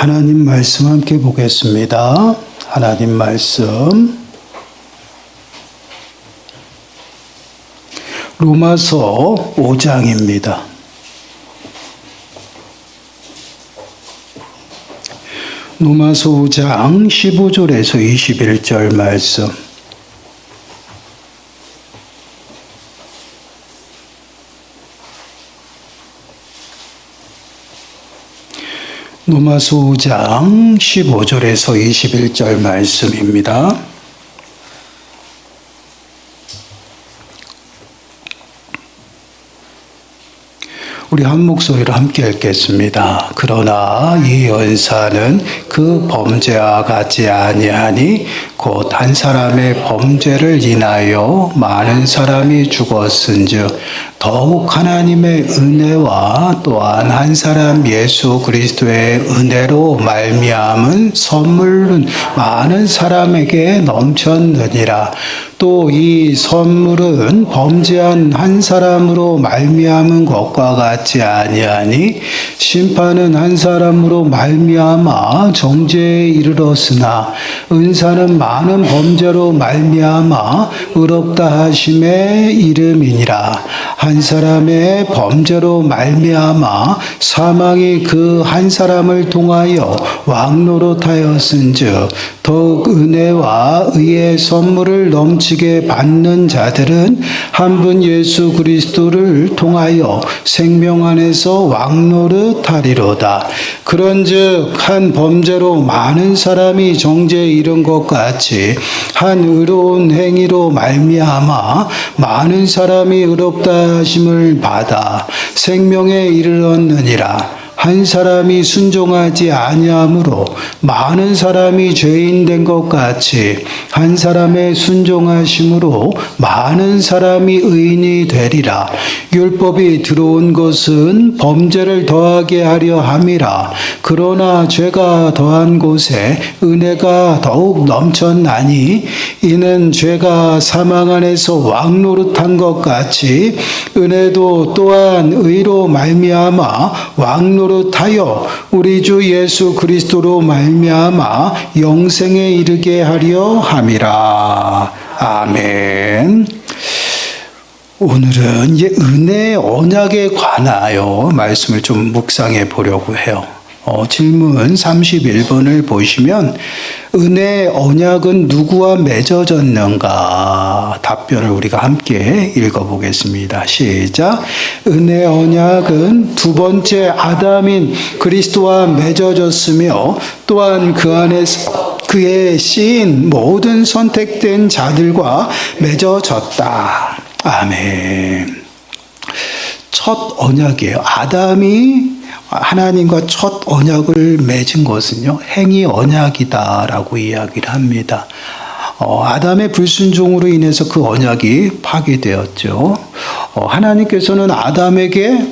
하나님 말씀 함께 보겠습니다. 하나님 말씀 로마서 5장입니다. 로마서 5장 15절에서 21절 말씀. 로마서 5장 15절에서 21절 말씀입니다. 우리 한 목소리로 함께 읽겠습니다. 그러나 이 연사는 그 범죄와 같지 아니하니 곧 한 사람의 범죄를 인하여 많은 사람이 죽었은즉 더욱 하나님의 은혜와 또한 한 사람 예수 그리스도의 은혜로 말미암은 선물은 많은 사람에게 넘쳤느니라. 또 이 선물은 범죄한 한 사람으로 말미암은 것과 같지 아니하니 심판은 한 사람으로 말미암아 정죄에 이르렀으나 은사는 많은 범죄로 말미암아 의롭다 하심의 이름이니라. 한 사람의 범죄로 말미암아 사망이 그 한 사람을 통하여 왕노릇하였은즉 더욱 은혜와 의의 선물을 넘치게 받는 자들은 한 분 예수 그리스도를 통하여 생명 안에서 왕노릇하리로다. 그런즉 한 범죄로 많은 사람이 정죄에 이른 것 같이 한 의로운 행위로 말미암아 많은 사람이 의롭다 하심을 받아 생명에 이르렀느니라. 한 사람이 순종하지 아니함으로 많은 사람이 죄인 된 것 같이 한 사람의 순종하심으로 많은 사람이 의인이 되리라. 율법이 들어온 것은 범죄를 더하게 하려 함이라. 그러나 죄가 더한 곳에 은혜가 더욱 넘쳤나니 이는 죄가 사망 안에서 왕노릇한 것 같이 은혜도 또한 의로 말미암아 왕노릇하여 우리 주 예수 그리스도로 말미암아 영생에 이르게 하려 함이라. 아멘. 오늘은 이제 은혜의 언약에 관하여 말씀을 좀 묵상해 보려고 해요. 질문 31번을 보시면 은혜의 언약은 누구와 맺어졌는가? 답변을 우리가 함께 읽어보겠습니다. 시작. 은혜의 언약은 두 번째 아담인 그리스도와 맺어졌으며 또한 그 안에서 그의 씨인 모든 선택된 자들과 맺어졌다. 아멘. 첫 언약이에요. 아담이 하나님과 첫 언약을 맺은 것은요, 행위 언약이다라고 이야기를 합니다. 아담의 불순종으로 인해서 그 언약이 파괴되었죠. 하나님께서는 아담에게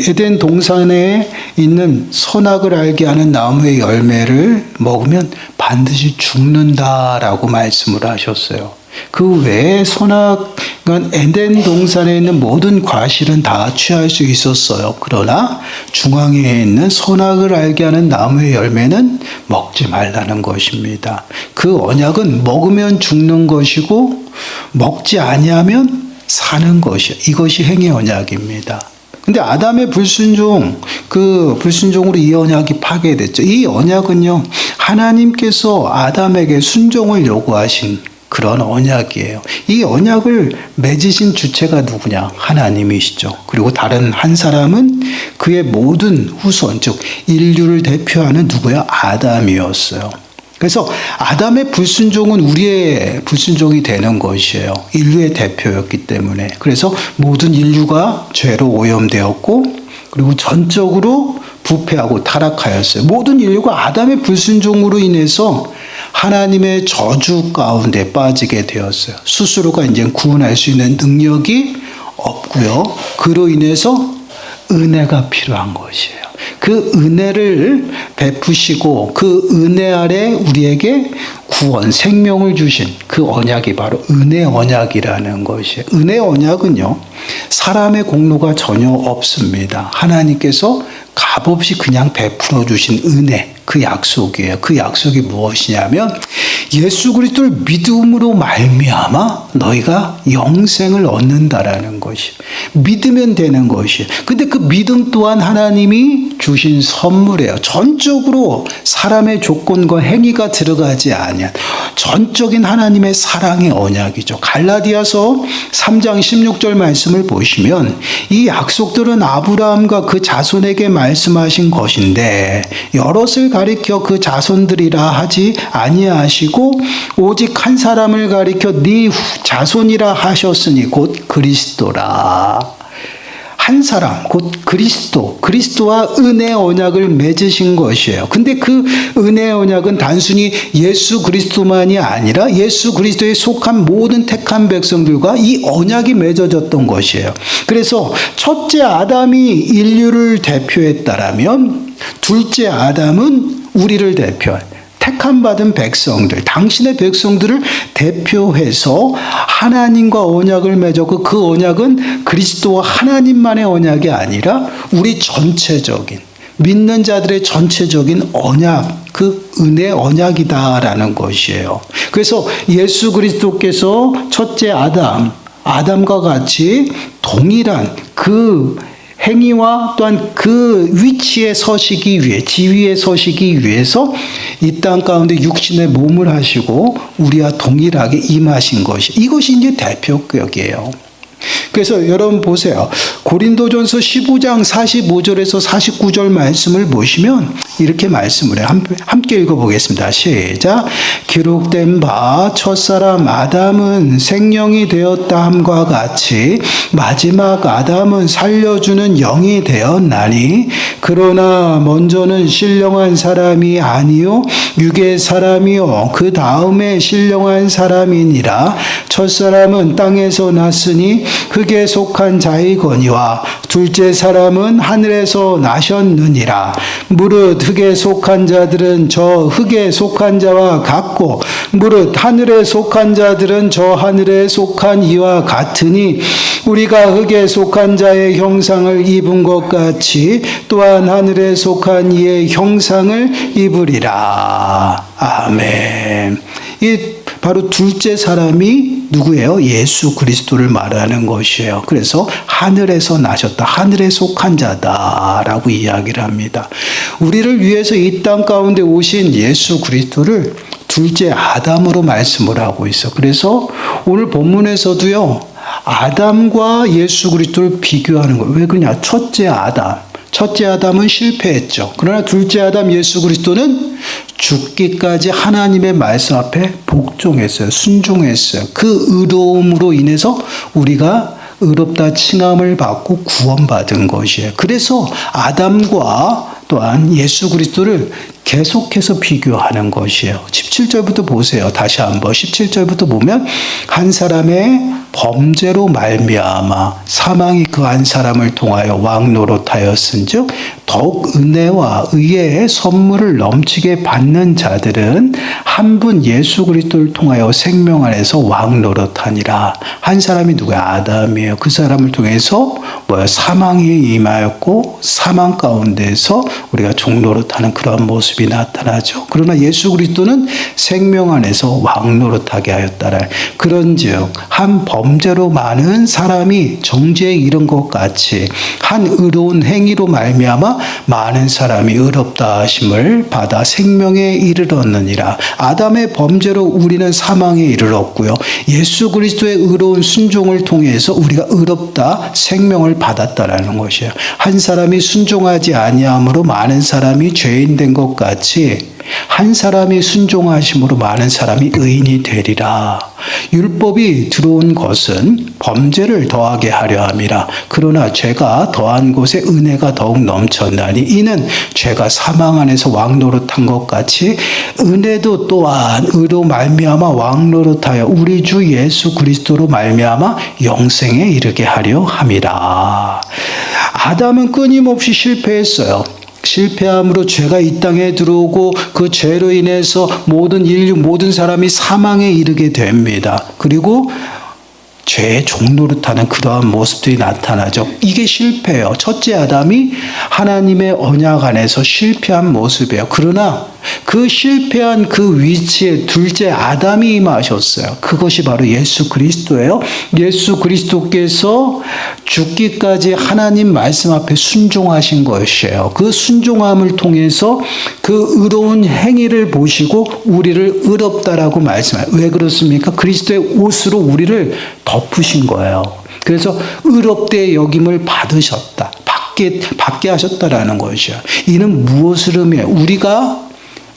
에덴 동산에 있는 선악을 알게 하는 나무의 열매를 먹으면 반드시 죽는다라고 말씀을 하셨어요. 그 외에 선악은 에덴 동산에 있는 모든 과실은 다 취할 수 있었어요. 그러나 중앙에 있는 선악을 알게 하는 나무의 열매는 먹지 말라는 것입니다. 그 언약은 먹으면 죽는 것이고 먹지 아니하면 사는 것이요. 이것이 행위 언약입니다. 근데 아담의 불순종, 그 불순종으로 이 언약이 파괴됐죠. 이 언약은요, 하나님께서 아담에게 순종을 요구하신 그런 언약이에요. 이 언약을 맺으신 주체가 누구냐? 하나님이시죠. 그리고 다른 한 사람은 그의 모든 후손, 즉 인류를 대표하는 누구야? 아담이었어요. 그래서 아담의 불순종은 우리의 불순종이 되는 것이에요. 인류의 대표였기 때문에. 그래서 모든 인류가 죄로 오염되었고, 그리고 전적으로 부패하고 타락하였어요. 모든 인류가 아담의 불순종으로 인해서 하나님의 저주 가운데 빠지게 되었어요. 스스로가 이제 구원할 수 있는 능력이 없고요. 그로 인해서 은혜가 필요한 것이에요. 그 은혜를 베푸시고 그 은혜 아래 우리에게 구원, 생명을 주신 그 언약이 바로 은혜 언약이라는 것이에요. 은혜 언약은요, 사람의 공로가 전혀 없습니다. 하나님께서 값없이 그냥 베풀어 주신 은혜, 그 약속이에요. 그 약속이 무엇이냐면 예수 그리스도를 믿음으로 말미암아 너희가 영생을 얻는다라는 것이 믿으면 되는 것이에요. 근데 그 믿음 또한 하나님이 주신 선물이에요. 전적으로 사람의 조건과 행위가 들어가지 아니한 전적인 하나님의 사랑의 언약이죠. 갈라디아서 3장 16절 말씀을 보시면 이 약속들은 아브라함과 그 자손에게 말씀하신 것인데 여럿을 가리켜 그 자손들이라 하지 아니하시고 오직 한 사람을 가리켜 네 자손이라 하셨으니 곧 그리스도라. 한 사람, 곧 그리스도와 은혜 언약을 맺으신 것이에요. 근데 그 은혜 언약은 단순히 예수 그리스도만이 아니라 예수 그리스도에 속한 모든 택한 백성들과 이 언약이 맺어졌던 것이에요. 그래서 첫째 아담이 인류를 대표했다라면 둘째 아담은 우리를 대표해요. 택함 받은 백성들, 당신의 백성들을 대표해서 하나님과 언약을 맺었고 그 언약은 그리스도와 하나님만의 언약이 아니라 우리 전체적인 믿는 자들의 전체적인 언약, 그 은혜 언약이다라는 것이에요. 그래서 예수 그리스도께서 첫째 아담과 같이 동일한 그 행위와 또한 그 위치에 서시기 위해, 지위에 서시기 위해서 이 땅 가운데 육신의 몸을 하시고 우리와 동일하게 임하신 것이, 이것이 이제 대표격이에요. 그래서 여러분 보세요. 고린도전서 15장 45절에서 49절 말씀을 보시면 이렇게 말씀을 해요. 함께 읽어보겠습니다. 시작. 기록된 바 첫사람 아담은 생명이 되었다 함과 같이 마지막 아담은 살려주는 영이 되었나니 그러나 먼저는 신령한 사람이 아니요 육의 사람이요 그 다음에 신령한 사람이니라. 첫사람은 땅에서 났으니 흙에 속한 자이거니와 둘째 사람은 하늘에서 나셨느니라. 무릇 흙에 속한 자들은 저 흙에 속한 자와 같고 무릇 하늘에 속한 자들은 저 하늘에 속한 이와 같으니 우리가 흙에 속한 자의 형상을 입은 것 같이 또한 하늘에 속한 이의 형상을 입으리라. 아멘. 이 바로 둘째 사람이 누구예요? 예수 그리스도를 말하는 것이에요. 그래서 하늘에서 나셨다, 하늘에 속한 자다라고 이야기를 합니다. 우리를 위해서 이 땅 가운데 오신 예수 그리스도를 둘째 아담으로 말씀을 하고 있어. 그래서 오늘 본문에서도요, 아담과 예수 그리스도를 비교하는 거예요. 왜 그러냐? 첫째 아담은 실패했죠. 그러나 둘째 아담 예수 그리스도는 죽기까지 하나님의 말씀 앞에 복종했어요. 순종했어요. 그 의로움으로 인해서 우리가 의롭다 칭함을 받고 구원받은 것이에요. 그래서 아담과 또한 예수 그리스도를 계속해서 비교하는 것이에요. 17절부터 보세요. 다시 한번 17절부터 보면 한 사람의 범죄로 말미암아 사망이 그 한 사람을 통하여 왕노릇하였은즉 더욱 은혜와 의의 선물을 넘치게 받는 자들은 한 분 예수 그리스도를 통하여 생명 안에서 왕노릇하니라. 한 사람이 누구야? 아담이에요. 그 사람을 통해서 사망이 임하였고 사망 가운데서 우리가 종노릇하는 그런 모습이 나타나죠. 그러나 예수 그리스도는 생명 안에서 왕노릇하게 하였다라. 그런즉 한 범죄로 많은 사람이 정죄에 이른 것 같이 한 의로운 행위로 말미암아 많은 사람이 의롭다 하심을 받아 생명에 이르렀느니라. 아담의 범죄로 우리는 사망에 이르렀고요. 예수 그리스도의 의로운 순종을 통해서 우리가 의롭다 생명을 받았다라는 것이에요. 한 사람이 순종하지 아니함으로 많은 사람이 죄인 된 것 같이 한 사람이 순종하심으로 많은 사람이 의인이 되리라. 율법이 들어온 것은 범죄를 더하게 하려 함이라. 그러나 죄가 더한 곳에 은혜가 더욱 넘쳤나니 이는 죄가 사망 안에서 왕노릇한 것 같이 은혜도 또한 의로 말미암아 왕노릇하여 우리 주 예수 그리스도로 말미암아 영생에 이르게 하려 함이라. 아담은 끊임없이 실패했어요. 실패함으로 죄가 이 땅에 들어오고 그 죄로 인해서 모든 인류, 모든 사람이 사망에 이르게 됩니다. 그리고 죄의 종노릇하는 그러한 모습들이 나타나죠. 이게 실패예요. 첫째 아담이 하나님의 언약 안에서 실패한 모습이에요. 그러나 그 실패한 그 위치에 둘째 아담이 임하셨어요. 그것이 바로 예수 그리스도예요. 예수 그리스도께서 죽기까지 하나님 말씀 앞에 순종하신 것이에요. 그 순종함을 통해서 그 의로운 행위를 보시고 우리를 의롭다라고 말씀해요. 왜 그렇습니까? 그리스도의 옷으로 우리를 덮으신 거예요. 그래서 의롭게 여김을 받으셨다. 받게 하셨다라는 것이요. 이는 무엇을 의미해요? 우리가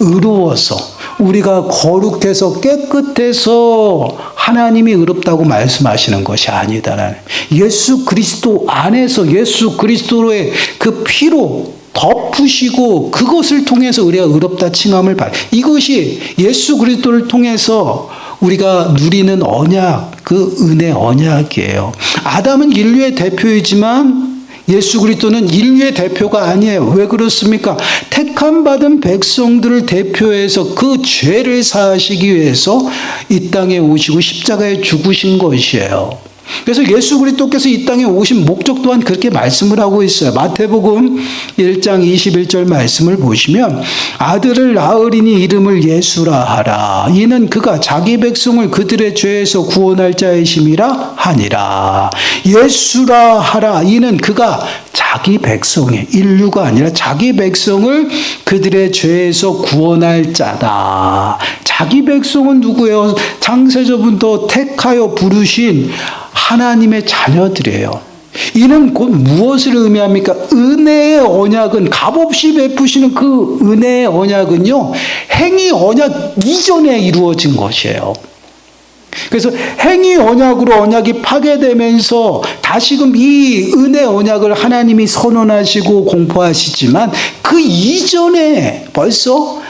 의로워서, 우리가 거룩해서 깨끗해서 하나님이 의롭다고 말씀하시는 것이 아니다라는, 예수 그리스도 안에서 예수 그리스도의 그 피로 덮으시고 그것을 통해서 우리가 의롭다 칭함을 받. 이것이 예수 그리스도를 통해서 우리가 누리는 언약, 그 은혜 언약이에요. 아담은 인류의 대표이지만 예수 그리스도는 인류의 대표가 아니에요. 왜 그렇습니까? 택함 받은 백성들을 대표해서 그 죄를 사하시기 위해서 이 땅에 오시고 십자가에 죽으신 것이에요. 그래서 예수 그리스도께서 이 땅에 오신 목적 또한 그렇게 말씀을 하고 있어요. 마태복음 1장 21절 말씀을 보시면 아들을 낳으리니 이름을 예수라 하라. 이는 그가 자기 백성을 그들의 죄에서 구원할 자이심이라 하니라. 예수라 하라. 이는 그가 자기 백성의, 인류가 아니라 자기 백성을 그들의 죄에서 구원할 자다. 자기 백성은 누구예요? 창세전부터 택하여 부르신 하나님의 자녀들이에요. 이는 곧 무엇을 의미합니까? 은혜의 언약은, 값없이 베푸시는 그 은혜의 언약은요, 행위 언약 이전에 이루어진 것이에요. 그래서 행위 언약으로 언약이 파괴되면서 다시금 이 은혜 언약을 하나님이 선언하시고 공포하시지만 그 이전에 벌써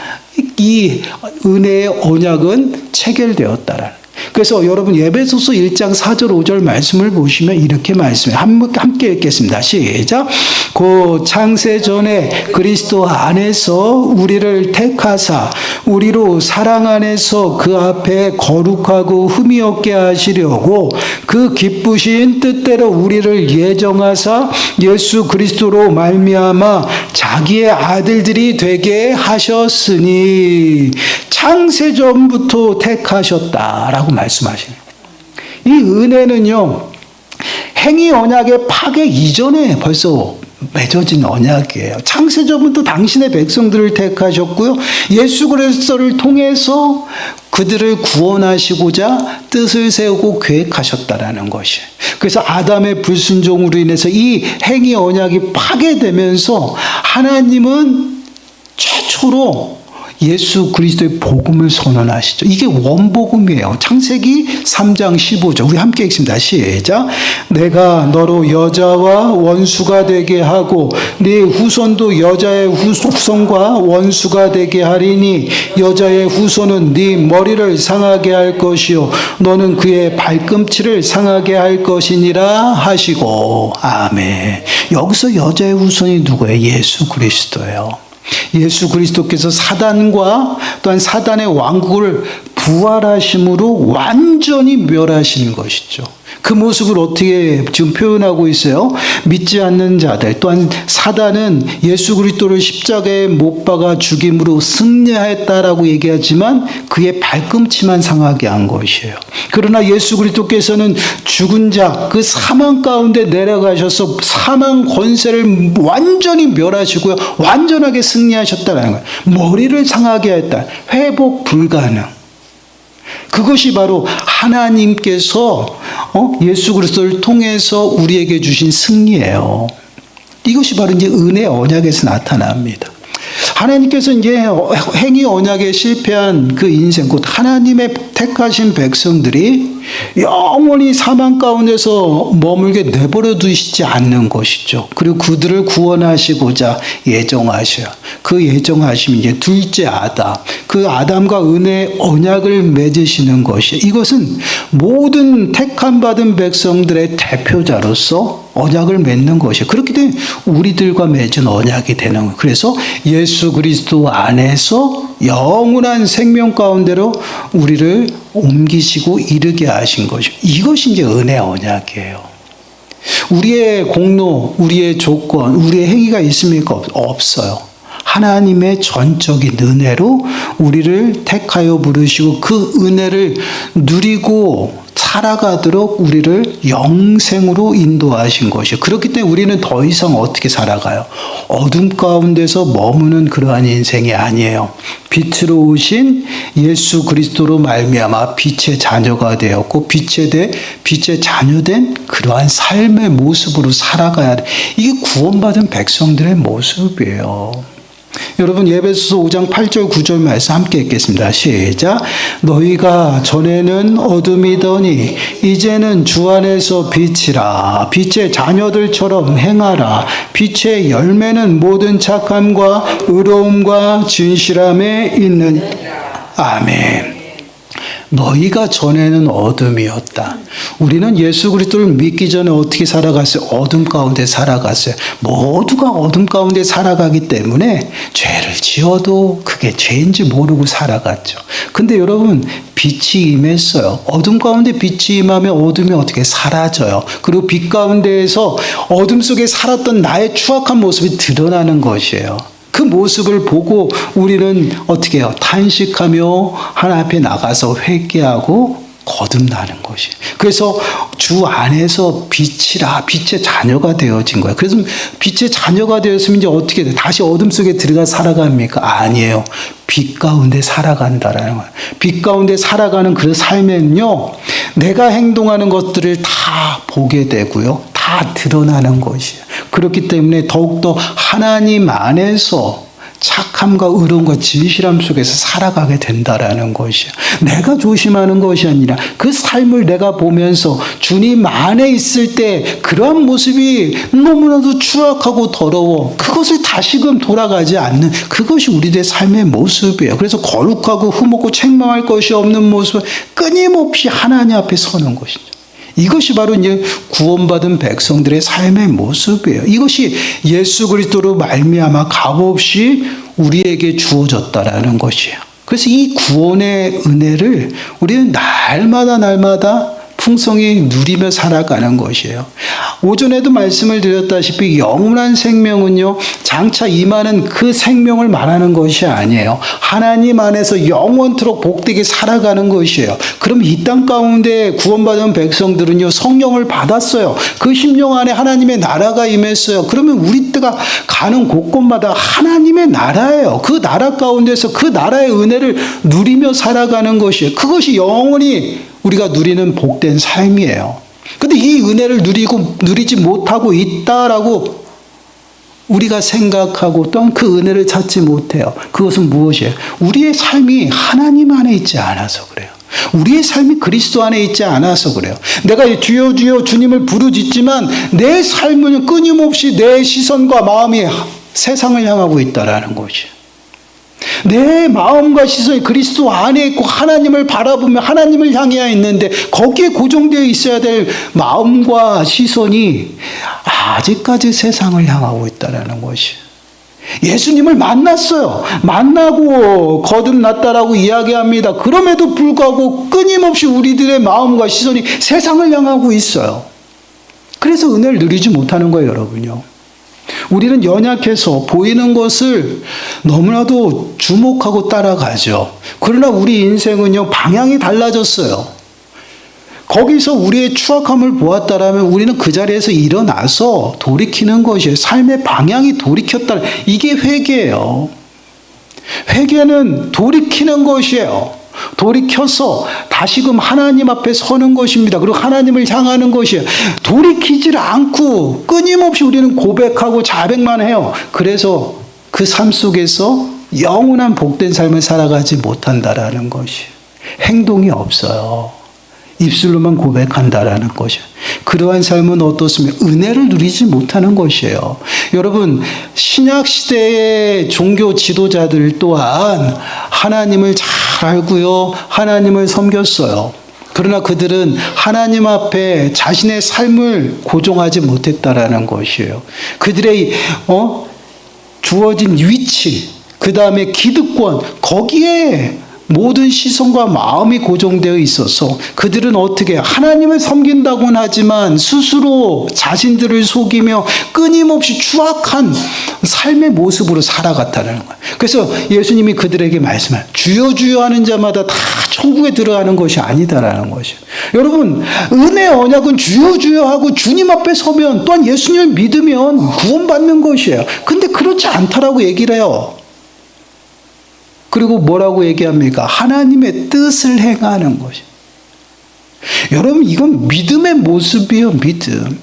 이 은혜의 언약은 체결되었다라는. 그래서 여러분 에베소서 1장 4절 5절 말씀을 보시면 이렇게 말씀해요. 함께 읽겠습니다. 시작. 곧 창세전에 그리스도 안에서 우리를 택하사 우리로 사랑 안에서 그 앞에 거룩하고 흠이 없게 하시려고 그 기쁘신 뜻대로 우리를 예정하사 예수 그리스도로 말미암아 자기의 아들들이 되게 하셨으니. 창세전부터 택하셨다라고 말씀하시네요. 이 은혜는요, 행위 언약의 파괴 이전에 벌써 맺어진 언약이에요. 창세전부터 당신의 백성들을 택하셨고요, 예수 그리스도를 통해서 그들을 구원하시고자 뜻을 세우고 계획하셨다라는 것이에요. 그래서 아담의 불순종으로 인해서 이 행위 언약이 파괴되면서 하나님은 최초로 예수 그리스도의 복음을 선언하시죠. 이게 원복음이에요. 창세기 3장 15절. 우리 함께 읽습니다. 시작. 내가 너로 여자와 원수가 되게 하고 네 후손도 여자의 후손과 원수가 되게 하리니 여자의 후손은 네 머리를 상하게 할 것이요 너는 그의 발꿈치를 상하게 할 것이니라 하시고. 아멘. 여기서 여자의 후손이 누구예요? 예수 그리스도예요. 예수 그리스도께서 사단과 또한 사단의 왕국을 부활하심으로 완전히 멸하시는 것이죠. 그 모습을 어떻게 지금 표현하고 있어요? 믿지 않는 자들, 또한 사단은 예수 그리스도를 십자가에 못 박아 죽임으로 승리하였다라고 얘기하지만 그의 발꿈치만 상하게 한 것이에요. 그러나 예수 그리스도께서는 죽은 자, 그 사망 가운데 내려가셔서 사망 권세를 완전히 멸하시고요, 완전하게 승리하셨다는 거예요. 머리를 상하게 했다. 회복 불가능. 그것이 바로 하나님께서 예수 그리스도를 통해서 우리에게 주신 승리예요. 이것이 바로 이제 은혜 언약에서 나타납니다. 하나님께서 이제 행위 언약에 실패한 그 인생, 곧 하나님의 택하신 백성들이 영원히 사망 가운데서 머물게 내버려 두시지 않는 것이죠. 그리고 그들을 구원하시고자 예정하셔요. 그 예정하심이 이제 둘째 아담, 그 아담과 은혜의 언약을 맺으시는 것이, 이것은 모든 택함 받은 백성들의 대표자로서 언약을 맺는 것이에요. 그렇기 때문에 우리들과 맺은 언약이 되는 거예요. 그래서 예수 그리스도 안에서 영원한 생명 가운데로 우리를 옮기시고 이르게 하신 것이죠. 이것이 이제 은혜 언약이에요. 우리의 공로, 우리의 조건, 우리의 행위가 있습니까? 없어요. 하나님의 전적인 은혜로 우리를 택하여 부르시고 그 은혜를 누리고 살아가도록 우리를 영생으로 인도하신 것이에요. 그렇기 때문에 우리는 더 이상 어떻게 살아가요? 어둠 가운데서 머무는 그러한 인생이 아니에요. 빛으로 오신 예수 그리스도로 말미암아 빛의 자녀가 되었고 빛의 자녀된 그러한 삶의 모습으로 살아가야 돼. 이게 구원받은 백성들의 모습이에요. 여러분 에베소서 5장 8절 9절 말씀 함께 읽겠습니다. 시작. 너희가 전에는 어둠이더니 이제는 주 안에서 빛이라. 빛의 자녀들처럼 행하라. 빛의 열매는 모든 착함과 의로움과 진실함에 있는. 아멘. 너희가 전에는 어둠이었다. 우리는 예수 그리스도를 믿기 전에 어떻게 살아갔어요? 어둠 가운데 살아갔어요. 모두가 어둠 가운데 살아가기 때문에 죄를 지어도 그게 죄인지 모르고 살아갔죠. 근데 여러분 빛이 임했어요. 어둠 가운데 빛이 임하면 어둠이 어떻게 사라져요. 그리고 빛 가운데에서 어둠 속에 살았던 나의 추악한 모습이 드러나는 것이에요. 그 모습을 보고 우리는 어떻게 해요? 탄식하며 하나님 앞에 나가서 회개하고 거듭나는 것이에요. 그래서 주 안에서 빛이라 빛의 자녀가 되어진 거예요. 그래서 빛의 자녀가 되었으면 이제 어떻게 돼요? 다시 어둠 속에 들어가 살아갑니까? 아니에요. 빛 가운데 살아간다라는 거예요. 빛 가운데 살아가는 그 삶에는요, 내가 행동하는 것들을 다 보게 되고요. 다 드러나는 것이에요. 그렇기 때문에 더욱더 하나님 안에서 착함과 의로움과 진실함 속에서 살아가게 된다라는 것이야. 내가 조심하는 것이 아니라 그 삶을 내가 보면서 주님 안에 있을 때 그러한 모습이 너무나도 추악하고 더러워. 그것을 다시금 돌아가지 않는 그것이 우리들의 삶의 모습이에요. 그래서 거룩하고 흠없고 책망할 것이 없는 모습을 끊임없이 하나님 앞에 서는 것이죠. 이것이 바로 이제 구원받은 백성들의 삶의 모습이에요. 이것이 예수 그리스도로 말미암아 값없이 우리에게 주어졌다라는 것이에요. 그래서 이 구원의 은혜를 우리는 날마다 풍성히 누리며 살아가는 것이에요. 오전에도 말씀을 드렸다시피 영원한 생명은요, 장차 임하는 그 생명을 말하는 것이 아니에요. 하나님 안에서 영원토록 복되게 살아가는 것이에요. 그럼 이 땅 가운데 구원받은 백성들은요, 성령을 받았어요. 그 심령 안에 하나님의 나라가 임했어요. 그러면 우리가 가는 곳곳마다 하나님의 나라예요. 그 나라 가운데서 그 나라의 은혜를 누리며 살아가는 것이에요. 그것이 영원히 우리가 누리는 복된 삶이에요. 근데 이 은혜를 누리지 못하고 있다라고 우리가 생각하고 또한 그 은혜를 찾지 못해요. 그것은 무엇이에요? 우리의 삶이 하나님 안에 있지 않아서 그래요. 우리의 삶이 그리스도 안에 있지 않아서 그래요. 내가 주여 주여 주님을 부르짖지만 내 삶은 끊임없이 내 시선과 마음이 세상을 향하고 있다라는 것이에요. 내 마음과 시선이 그리스도 안에 있고 하나님을 바라보며 하나님을 향해 있는데 거기에 고정되어 있어야 될 마음과 시선이 아직까지 세상을 향하고 있다는 것이. 예수님을 만났어요. 만나고 거듭났다라고 이야기합니다. 그럼에도 불구하고 끊임없이 우리들의 마음과 시선이 세상을 향하고 있어요. 그래서 은혜를 누리지 못하는 거예요, 여러분요. 우리는 연약해서 보이는 것을 너무나도 주목하고 따라가죠. 그러나 우리 인생은요, 방향이 달라졌어요. 거기서 우리의 추악함을 보았다라면 우리는 그 자리에서 일어나서 돌이키는 것이에요. 삶의 방향이 돌이켰다. 이게 회개예요. 회개는 돌이키는 것이에요. 돌이켜서 다시금 하나님 앞에 서는 것입니다. 그리고 하나님을 향하는 것이에요. 돌이키질 않고 끊임없이 우리는 고백하고 자백만 해요. 그래서 그 삶 속에서 영원한 복된 삶을 살아가지 못한다라는 것이. 행동이 없어요. 입술로만 고백한다라는 것이에요. 그러한 삶은 어떻습니까? 은혜를 누리지 못하는 것이에요. 여러분, 신약 시대의 종교 지도자들 또한 하나님을 잘 알고요, 하나님을 섬겼어요. 그러나 그들은 하나님 앞에 자신의 삶을 고정하지 못했다라는 것이에요. 그들의 주어진 위치, 그 다음에 기득권, 거기에 모든 시선과 마음이 고정되어 있어서 그들은 어떻게 하나님을 섬긴다고는 하지만 스스로 자신들을 속이며 끊임없이 추악한 삶의 모습으로 살아갔다는 거예요. 그래서 예수님이 그들에게 말씀을 주여 주여 하는 자마다 다 천국에 들어가는 것이 아니다라는 것이에요. 여러분, 은혜의 언약은 주여 주여 하고 주님 앞에 서면 또한 예수님을 믿으면 구원받는 것이에요. 근데 그렇지 않다라고 얘기를 해요. 그리고 뭐라고 얘기합니까? 하나님의 뜻을 행하는 것이. 여러분, 이건 믿음의 모습이에요. 믿음.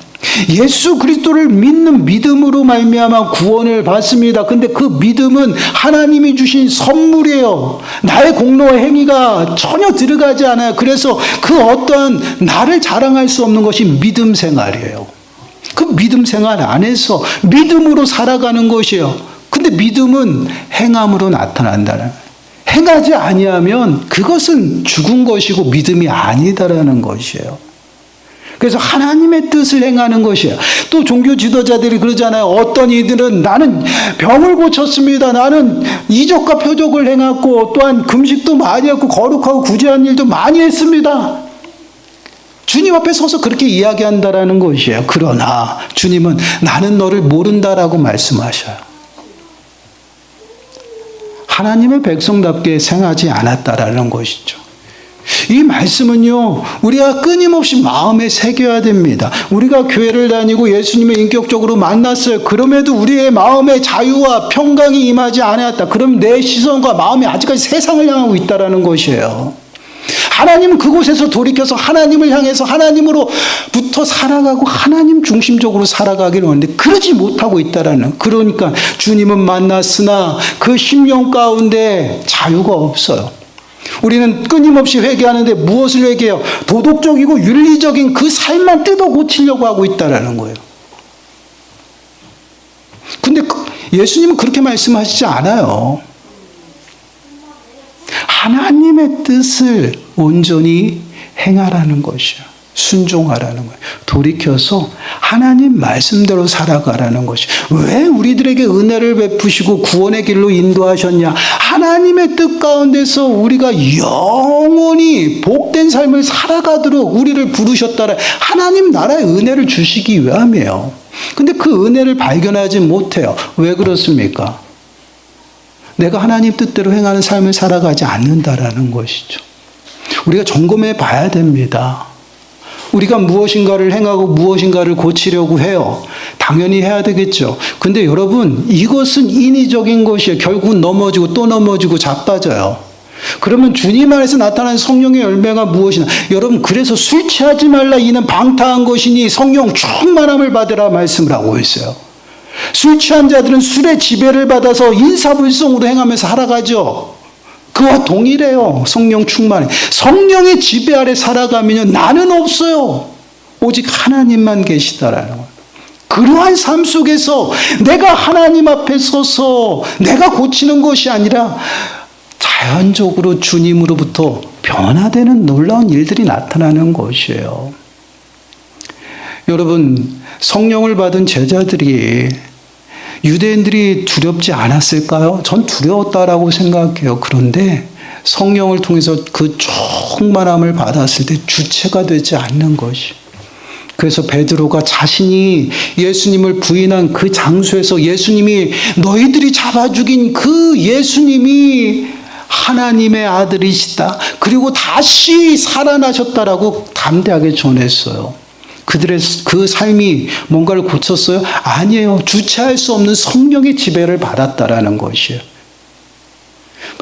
예수 그리스도를 믿는 믿음으로 말미암아 구원을 받습니다. 근데 그 믿음은 하나님이 주신 선물이에요. 나의 공로의 행위가 전혀 들어가지 않아요. 그래서 그 어떠한 나를 자랑할 수 없는 것이 믿음 생활이에요. 그 믿음 생활 안에서 믿음으로 살아가는 것이에요. 근데 믿음은 행함으로 나타난다는 거예요. 행하지 아니하면 그것은 죽은 것이고 믿음이 아니다라는 것이에요. 그래서 하나님의 뜻을 행하는 것이에요. 또 종교 지도자들이 그러잖아요. 어떤 이들은 나는 병을 고쳤습니다. 나는 이적과 표적을 행했고 또한 금식도 많이 했고 거룩하고 구제한 일도 많이 했습니다. 주님 앞에 서서 그렇게 이야기한다라는 것이에요. 그러나 주님은 나는 너를 모른다라고 말씀하셔요. 하나님의 백성답게 생하지 않았다라는 것이죠. 이 말씀은요, 우리가 끊임없이 마음에 새겨야 됩니다. 우리가 교회를 다니고 예수님을 인격적으로 만났어요. 그럼에도 우리의 마음에 자유와 평강이 임하지 않았다. 그럼 내 시선과 마음이 아직까지 세상을 향하고 있다라는 것이에요. 하나님은 그곳에서 돌이켜서 하나님을 향해서 하나님으로부터 살아가고 하나님 중심적으로 살아가기를 원하는데 그러지 못하고 있다라는. 그러니까 주님은 만났으나 그 심령 가운데 자유가 없어요. 우리는 끊임없이 회개하는데 무엇을 회개해요? 도덕적이고 윤리적인 그 삶만 뜯어 고치려고 하고 있다라는 거예요. 근데 예수님은 그렇게 말씀하시지 않아요. 하나님의 뜻을 온전히 행하라는 것이야. 순종하라는 거예요. 돌이켜서 하나님 말씀대로 살아가라는 것이. 왜 우리들에게 은혜를 베푸시고 구원의 길로 인도하셨냐? 하나님의 뜻 가운데서 우리가 영원히 복된 삶을 살아가도록 우리를 부르셨다라. 하나님 나라의 은혜를 주시기 위함이에요. 근데 그 은혜를 발견하지 못해요. 왜 그렇습니까? 내가 하나님 뜻대로 행하는 삶을 살아가지 않는다라는 것이죠. 우리가 점검해 봐야 됩니다. 우리가 무엇인가를 행하고 무엇인가를 고치려고 해요. 당연히 해야 되겠죠. 근데 여러분, 이것은 인위적인 것이에요. 결국은 넘어지고 또 넘어지고 자빠져요. 그러면 주님 안에서 나타나는 성령의 열매가 무엇이냐? 여러분, 그래서 술 취하지 말라 이는 방탕한 것이니 성령 충만함을 받으라 말씀을 하고 있어요. 술 취한 자들은 술의 지배를 받아서 인사불성으로 행하면서 살아가죠. 그와 동일해요. 성령 충만해. 성령의 지배 아래 살아가면 나는 없어요. 오직 하나님만 계시다라는 거예요. 그러한 삶 속에서 내가 하나님 앞에 서서 내가 고치는 것이 아니라 자연적으로 주님으로부터 변화되는 놀라운 일들이 나타나는 것이에요. 여러분, 성령을 받은 제자들이 유대인들이 두렵지 않았을까요? 전 두려웠다라고 생각해요. 그런데 성령을 통해서 그 충만함을 받았을 때 주체가 되지 않는 것이. 그래서 베드로가 자신이 예수님을 부인한 그 장소에서 예수님이 너희들이 잡아 죽인 그 예수님이 하나님의 아들이시다. 그리고 다시 살아나셨다라고 담대하게 전했어요. 그들의 그 삶이 뭔가를 고쳤어요? 아니에요. 주체할 수 없는 성령의 지배를 받았다라는 것이에요.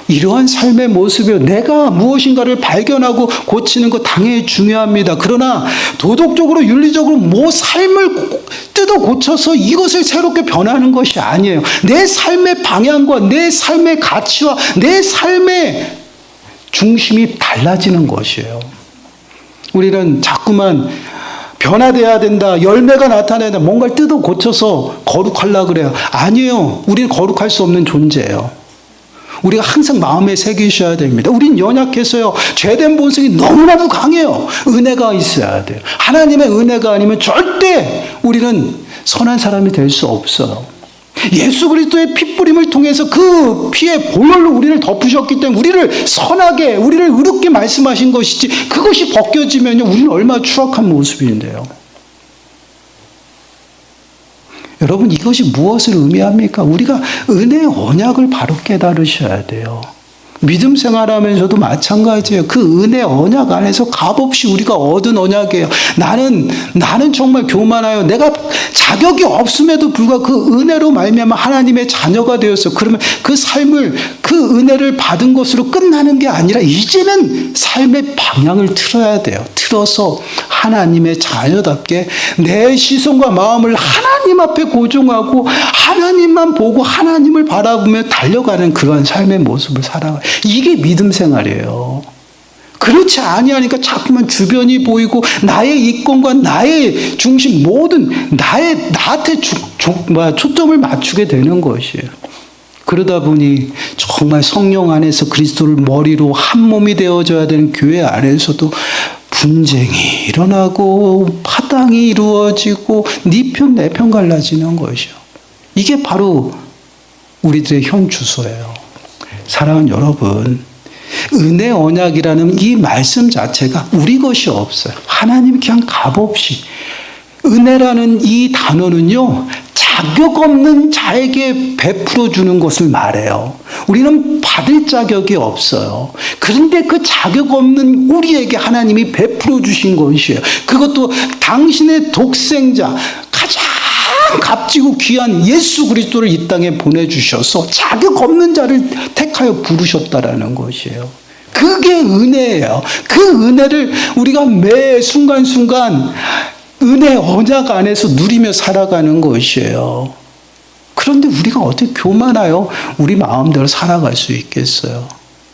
이러한 삶의 모습이요. 내가 무엇인가를 발견하고 고치는 것 당연히 중요합니다. 그러나 도덕적으로 윤리적으로 삶을 뜯어 고쳐서 이것을 새롭게 변하는 것이 아니에요. 내 삶의 방향과 내 삶의 가치와 내 삶의 중심이 달라지는 것이에요. 우리는 자꾸만 변화돼야 된다. 열매가 나타나야 된다. 뭔가를 뜯어 고쳐서 거룩하려고 그래요. 아니에요. 우리는 거룩할 수 없는 존재예요. 우리가 항상 마음에 새기셔야 됩니다. 우린 연약해서요. 죄된 본성이 너무나도 강해요. 은혜가 있어야 돼요. 하나님의 은혜가 아니면 절대 우리는 선한 사람이 될 수 없어요. 예수 그리스도의 핏부림을 통해서 그 피의 보혈로 우리를 덮으셨기 때문에 우리를 선하게, 우리를 의롭게 말씀하신 것이지, 그것이 벗겨지면요, 우리는 얼마나 추악한 모습인데요. 여러분, 이것이 무엇을 의미합니까? 우리가 은혜의 언약을 바로 깨달으셔야 돼요. 믿음 생활하면서도 마찬가지예요. 그 은혜 언약 안에서 값없이 우리가 얻은 언약이에요. 나는 정말 교만하여 내가 자격이 없음에도 불구하고 그 은혜로 말미암아 하나님의 자녀가 되었어. 그러면 그 삶을, 그 은혜를 받은 것으로 끝나는 게 아니라 이제는 삶의 방향을 틀어야 돼요. 틀어서 하나님의 자녀답게 내 시선과 마음을 하나님 앞에 고정하고 하나님만 보고 하나님을 바라보며 달려가는 그러한 삶의 모습을 살아가요. 이게 믿음 생활이에요. 그렇지 아니하니까 자꾸만 주변이 보이고 나의 이권과 나의 중심, 모든 나한테 초점을 맞추게 되는 것이에요. 그러다 보니 정말 성령 안에서 그리스도를 머리로 한 몸이 되어져야 되는 교회 안에서도 분쟁이 일어나고 파당이 이루어지고 네 편 내 편 갈라지는 것이요. 이게 바로 우리들의 현 주소예요. 사랑하는 여러분, 은혜 언약이라는 이 말씀 자체가 우리 것이 없어요. 하나님 그냥 값없이. 은혜라는 이 단어는요, 자격 없는 자에게 베풀어 주는 것을 말해요. 우리는 받을 자격이 없어요. 그런데 그 자격 없는 우리에게 하나님이 베풀어 주신 것이에요. 그것도 당신의 독생자, 가장 값지고 귀한 예수 그리스도를 이 땅에 보내주셔서 자격 없는 자를 택하여 부르셨다라는 것이에요. 그게 은혜예요. 그 은혜를 우리가 매 순간순간 은혜 언약 안에서 누리며 살아가는 것이에요. 그런데 우리가 어떻게 교만하여 우리 마음대로 살아갈 수 있겠어요?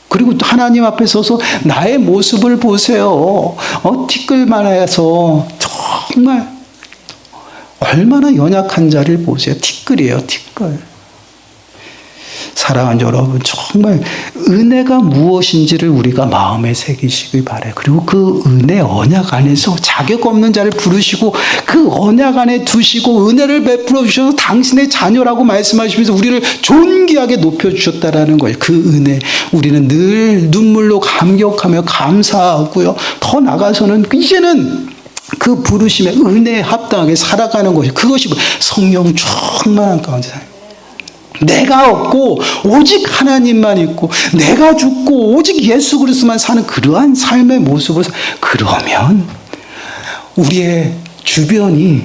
그리고 또 하나님 앞에 서서 나의 모습을 보세요. 티끌만 해서 정말 얼마나 연약한 자를 보세요. 티끌이에요, 티끌. 사랑하는 여러분, 정말 은혜가 무엇인지를 우리가 마음에 새기시기 바라요. 그리고 그 은혜 언약 안에서 자격 없는 자를 부르시고 그 언약 안에 두시고 은혜를 베풀어 주셔서 당신의 자녀라고 말씀하시면서 우리를 존귀하게 높여주셨다라는 거예요. 그 은혜, 우리는 늘 눈물로 감격하며 감사하고요. 더 나가서는 이제는 그 부르심의 은혜에 합당하게 살아가는 것이, 그것이 성령 충만한 가운데 살아요. 내가 없고 오직 하나님만 있고 내가 죽고 오직 예수 그리스도만 사는 그러한 삶의 모습을, 그러면 우리의 주변이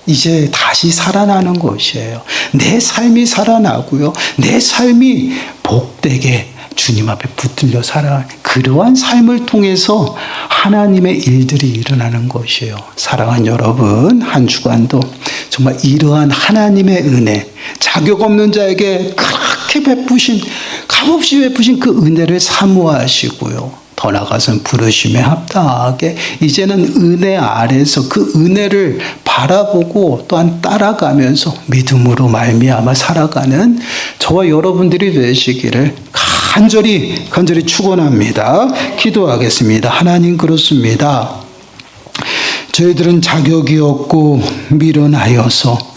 이제 다시 살아나는 것이에요. 내 삶이 살아나고요. 내 삶이 복되게 주님 앞에 붙들려 살아가는 그러한 삶을 통해서 하나님의 일들이 일어나는 것이에요. 사랑하는 여러분, 한 주간도 정말 이러한 하나님의 은혜, 자격 없는 자에게 그렇게 베푸신, 값없이 베푸신 그 은혜를 사모하시고요. 더 나아가서는 부르심에 합당하게 이제는 은혜 아래서 그 은혜를 바라보고 또한 따라가면서 믿음으로 말미암아 살아가는 저와 여러분들이 되시기를 간절히 축원합니다. 기도하겠습니다. 하나님, 그렇습니다. 저희들은 자격이 없고 미련하여서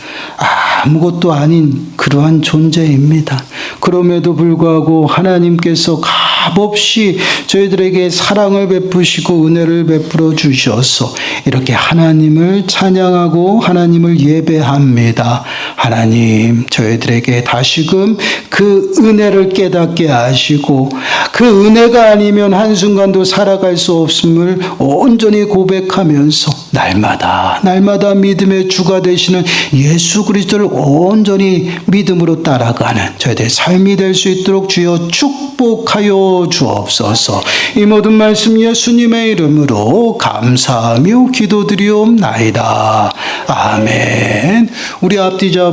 아무것도 아닌 그러한 존재입니다. 그럼에도 불구하고 하나님께서 값없이 저희들에게 사랑을 베푸시고 은혜를 베풀어 주셔서 이렇게 하나님을 찬양하고 하나님을 예배합니다. 하나님, 저희들에게 다시금 그 은혜를 깨닫게 하시고 그 은혜가 아니면 한순간도 살아갈 수 없음을 온전히 고백하면서 날마다 믿음의 주가 되시는 예수 그리스도를 온전히 믿음으로 따라가는 저희들의 삶이 될 수 있도록 주여 축복하여 주옵소서. 이 모든 말씀 예수님의 이름으로 감사하며 기도드리옵나이다. 아멘. 우리 앞뒤 잡아